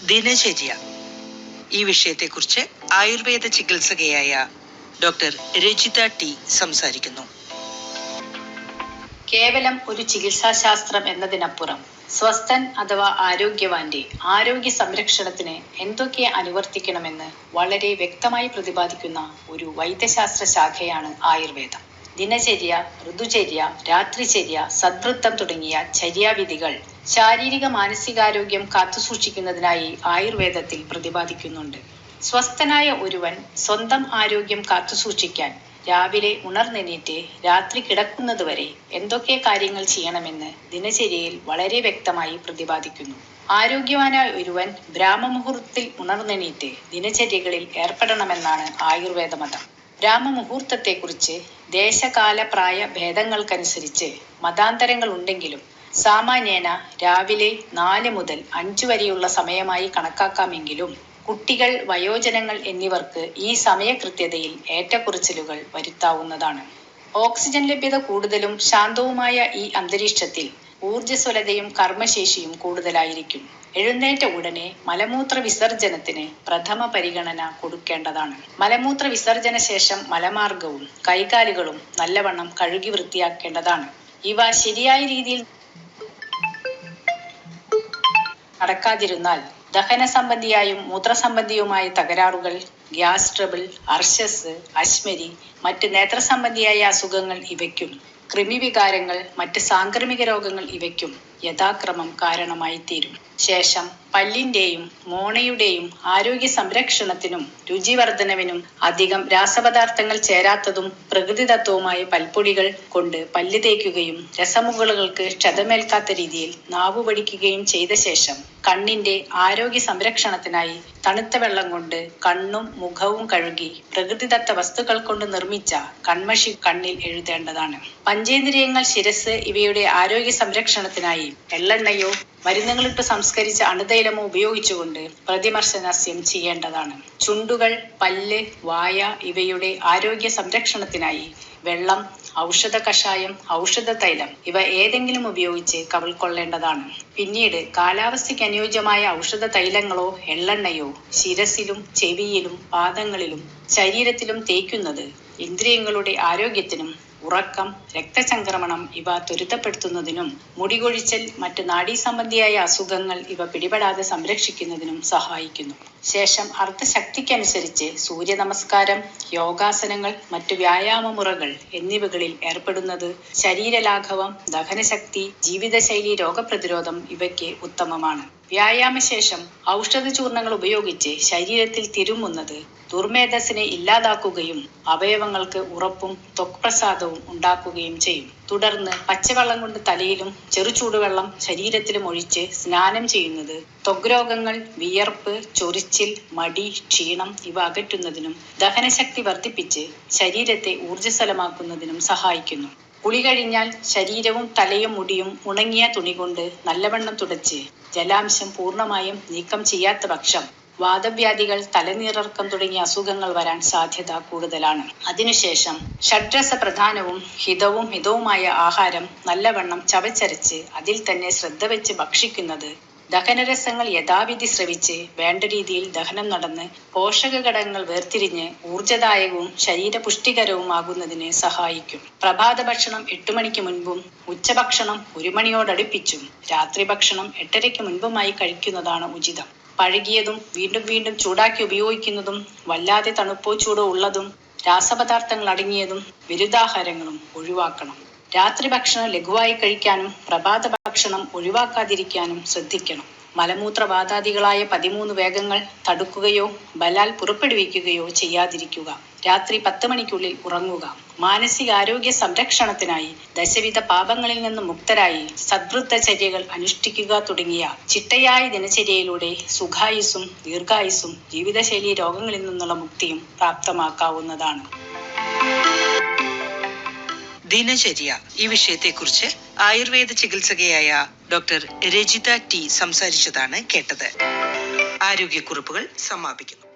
ദിനചര്യ ഈ വിഷയത്തെക്കുറിച്ച് Ayurveda ചികിത്സകയായ doctor Rajitha T സംസാരിക്കുന്നു. കേവലം ഒരു ചികിത്സാശാസ്ത്രം എന്നതിനപ്പുറം സ്വസ്ഥൻ അഥവാ ആരോഗ്യവാന്റെ ആരോഗ്യ സംരക്ഷണത്തിന് എന്തൊക്കെ അനുവർത്തിക്കണമെന്ന് വളരെ വ്യക്തമായി പ്രതിപാദിക്കുന്ന ഒരു വൈദ്യശാസ്ത്ര ശാഖയാണ് ആയുർവേദം. ദിനചര്യ, ഋതുചര്യ, രാത്രിചര്യ, സദ്വൃത്തം തുടങ്ങിയ ചര്യാവിധികൾ ശാരീരിക മാനസികാരോഗ്യം കാത്തുസൂക്ഷിക്കുന്നതിനായി ആയുർവേദത്തിൽ പ്രതിപാദിക്കുന്നുണ്ട്. സ്വസ്ഥനായ ഒരുവൻ സ്വന്തം ആരോഗ്യം കാത്തുസൂക്ഷിക്കാൻ രാവിലെ ഉണർന്നെണീറ്റ് രാത്രി കിടക്കുന്നതുവരെ എന്തൊക്കെ കാര്യങ്ങൾ ചെയ്യണമെന്ന് ദിനചര്യയിൽ വളരെ വ്യക്തമായി പ്രതിപാദിക്കുന്നു. ആരോഗ്യവാനായ ഒരുവൻ ബ്രാഹ്മമുഹൂർത്തത്തിൽ ഉണർന്നെണീറ്റ് ദിനചര്യകളിൽ ഏർപ്പെടണമെന്നാണ് ആയുർവേദ മതം. ബ്രാഹ്മമുഹൂർത്തത്തെക്കുറിച്ച് ദേശകാല പ്രായ ഭേദങ്ങൾക്കനുസരിച്ച് മതാന്തരങ്ങൾ ഉണ്ടെങ്കിലും സാമാന്യേന രാവിലെ 4 മുതൽ 5 വരെയുള്ള സമയമായി കണക്കാക്കാമെങ്കിലും കുട്ടികൾ, വയോജനങ്ങൾ എന്നിവർക്ക് ഈ സമയകൃത്യതയിൽ ഏറ്റക്കുറച്ചിലുകൾ വരുത്താവുന്നതാണ്. ഓക്സിജൻ ലഭ്യത കൂടുതലും ശാന്തവുമായ ഈ അന്തരീക്ഷത്തിൽ ഊർജ്ജസ്വലതയും കർമ്മശേഷിയും കൂടുതലായിരിക്കും. എഴുന്നേറ്റ ഉടനെ മലമൂത്ര വിസർജനത്തിന് പ്രഥമ പരിഗണന കൊടുക്കേണ്ടതാണ്. മലമൂത്ര വിസർജന ശേഷം മലമാർഗവും കൈകാലുകളും നല്ലവണ്ണം കഴുകി വൃത്തിയാക്കേണ്ടതാണ്. ഇവ ശരിയായ രീതിയിൽ നടക്കാതിരുന്നാൽ ദഹന സംബന്ധിയായും മൂത്രസംബന്ധിയുമായ തകരാറുകൾ, ഗ്യാസ് ട്രബിൾ, അർശസ്, അശ്മരി, മറ്റ് നേത്രസംബന്ധിയായ അസുഖങ്ങൾ ഇവയ്ക്കും കൃമിവികാരങ്ങൾ, മറ്റ് സാംക്രമിക രോഗങ്ങൾ ഇവയ്ക്കും യഥാക്രമം കാരണമായി തീരും. ശേഷം പല്ലിന്റെയും മോണയുടെയും ആരോഗ്യ സംരക്ഷണത്തിനും രുചിവർദ്ധനവിനും അധികം രാസപദാർത്ഥങ്ങൾ ചേരാത്തതും പ്രകൃതിദത്തവുമായ പൽപ്പൊടികൾ കൊണ്ട് പല്ല് തേക്കുകയും രസമുകുളുകൾക്ക് ക്ഷതമേൽക്കാത്ത രീതിയിൽ നാവു വടിക്കുകയും ചെയ്ത ശേഷം കണ്ണിന്റെ ആരോഗ്യ സംരക്ഷണത്തിനായി തണുത്ത വെള്ളം കൊണ്ട് കണ്ണും മുഖവും കഴുകി പ്രകൃതിദത്ത വസ്തുക്കൾ കൊണ്ട് നിർമ്മിച്ച കൺമഷി കണ്ണിൽ എഴുതേണ്ടതാണ്. പഞ്ചേന്ദ്രിയങ്ങൾ, ശിരസ് ഇവയുടെ ആരോഗ്യ സംരക്ഷണത്തിനായി എള്ളെണ്ണയോ മരുന്നുകളിട്ട് സംസ്കരിച്ച അണുതൈലമോ ഉപയോഗിച്ചുകൊണ്ട് പ്രതിമർശനാസ്യം ചെയ്യേണ്ടതാണ്. ചുണ്ടുകൾ, പല്ല്, വായ ഇവയുടെ ആരോഗ്യ സംരക്ഷണത്തിനായി വെള്ളം, ഔഷധ കഷായം, ഔഷധ തൈലം ഇവ ഏതെങ്കിലും ഉപയോഗിച്ച് കവിൾക്കൊള്ളേണ്ടതാണ്. പിന്നീട് കാലാവസ്ഥയ്ക്ക് അനുയോജ്യമായ ഔഷധ തൈലങ്ങളോ എള്ളെണ്ണയോ ശിരസിലും ചെവിയിലും പാദങ്ങളിലും ശരീരത്തിലും തേക്കുന്നത് ഇന്ദ്രിയങ്ങളുടെ ആരോഗ്യത്തിനും ഉറക്കം, രക്തചംക്രമണം ഇവ ത്വരിതപ്പെടുത്തുന്നതിനും മുടികൊഴിച്ചൽ, മറ്റ് നാഡീസംബന്ധിയായ അസുഖങ്ങൾ ഇവ പിടിപെടാതെ സംരക്ഷിക്കുന്നതിനും സഹായിക്കുന്നു. ശേഷം അർത്ഥശക്തിക്കനുസരിച്ച് സൂര്യ നമസ്കാരം, യോഗാസനങ്ങൾ, മറ്റു വ്യായാമ മുറകൾ എന്നിവകളിൽ ഏർപ്പെടുന്നത് ശരീരലാഘവം, ദഹനശക്തി, ജീവിതശൈലി, രോഗപ്രതിരോധം ഇവയ്ക്ക് ഉത്തമമാണ്. വ്യായാമശേഷം ഔഷധ ചൂർണങ്ങൾ ഉപയോഗിച്ച് ശരീരത്തിൽ തിരുമുന്നത് ദുർമേധസ്സിനെ ഇല്ലാതാക്കുകയും അവയവങ്ങൾക്ക് ഉറപ്പും ത്വക്പ്രസാദവും ഉണ്ടാക്കുകയും ചെയ്യും. തുടർന്ന് പച്ചവെള്ളം കൊണ്ട് തലയിലും ചെറുചൂടുവെള്ളം ശരീരത്തിലും ഒഴിച്ച് സ്നാനം ചെയ്യുന്നത് ത്വഗ്രോഗങ്ങൾ, വിയർപ്പ്, ചൊറിച്ചിൽ, മടി, ക്ഷീണം ഇവ അകറ്റുന്നതിനും ദഹനശക്തി വർദ്ധിപ്പിച്ച് ശരീരത്തെ ഊർജ്ജസ്വലമാക്കുന്നതിനും സഹായിക്കുന്നു. കുളി കഴിഞ്ഞാൽ ശരീരവും തലയും മുടിയും ഉണങ്ങിയ തുണി കൊണ്ട് നല്ലവണ്ണം തുടച്ച് ജലാംശം പൂർണ്ണമായും നീക്കം ചെയ്യാത്ത പക്ഷം വാതവ്യാധികൾ, തലനീറിറക്കം തുടങ്ങിയ അസുഖങ്ങൾ വരാൻ സാധ്യത കൂടുതലാണ്. അതിനുശേഷം ഷഡ്രസ പ്രധാനവും ഹിതവുമായ ആഹാരം നല്ലവണ്ണം ചവച്ചരച്ച് അതിൽ തന്നെ ശ്രദ്ധ വെച്ച് ഭക്ഷിക്കുന്നത് ദഹനരസങ്ങൾ യഥാവിധി സ്രവിച്ച് വേണ്ട രീതിയിൽ ദഹനം നടന്ന് പോഷക ഘടകങ്ങൾ വേർതിരിഞ്ഞ് ഊർജ്ജദായകവും ശരീരപുഷ്ടികരവുമാകുന്നതിന് സഹായിക്കും. പ്രഭാത ഭക്ഷണം 8 മണിക്ക് മുൻപും ഉച്ചഭക്ഷണം 1 മണിയോടടുപ്പിച്ചും രാത്രി ഭക്ഷണം 8:30 മുൻപുമായി കഴിക്കുന്നതാണ് ഉചിതം. പഴകിയതും വീണ്ടും വീണ്ടും ചൂടാക്കി ഉപയോഗിക്കുന്നതും വല്ലാതെ തണുപ്പോ ചൂടോ ഉള്ളതും രാസപദാർത്ഥങ്ങൾ അടങ്ങിയതും വിരുദ്ധാഹാരങ്ങളും ഒഴിവാക്കണം. രാത്രി ഭക്ഷണം ലഘുവായി കഴിക്കാനും പ്രഭാത ഭക്ഷണം ഒഴിവാക്കാതിരിക്കാനും ശ്രദ്ധിക്കണം. മലമൂത്രവാതാദികളായ 13 വേഗങ്ങൾ തടുക്കുകയോ ബലാൽ പുറപ്പെടുവിക്കുകയോ ചെയ്യാതിരിക്കുക. രാത്രി 10 മണിക്കുള്ളിൽ ഉറങ്ങുക. മാനസികാരോഗ്യ സംരക്ഷണത്തിനായി ദശവിധ പാപങ്ങളിൽ നിന്ന് മുക്തരായി സദ്വൃത്തചര്യകൾ അനുഷ്ഠിക്കുക തുടങ്ങിയ ചിട്ടയായ ദിനചര്യയിലൂടെ സുഖായുസ്സും ദീർഘായുസ്സും ജീവിതശൈലി രോഗങ്ങളിൽ നിന്നുള്ള മുക്തിയും പ്രാപ്തമാക്കാവുന്നതാണ്. ദിനചര്യ ഈ വിഷയത്തെക്കുറിച്ച് ആയുർവേദ ചികിത്സകയായ ഡോക്ടർ രജിത ടി സംസാരിച്ചതാണ് കേട്ടത്. ആരോഗ്യക്കുറിപ്പുകൾ സമാപിക്കുന്നു.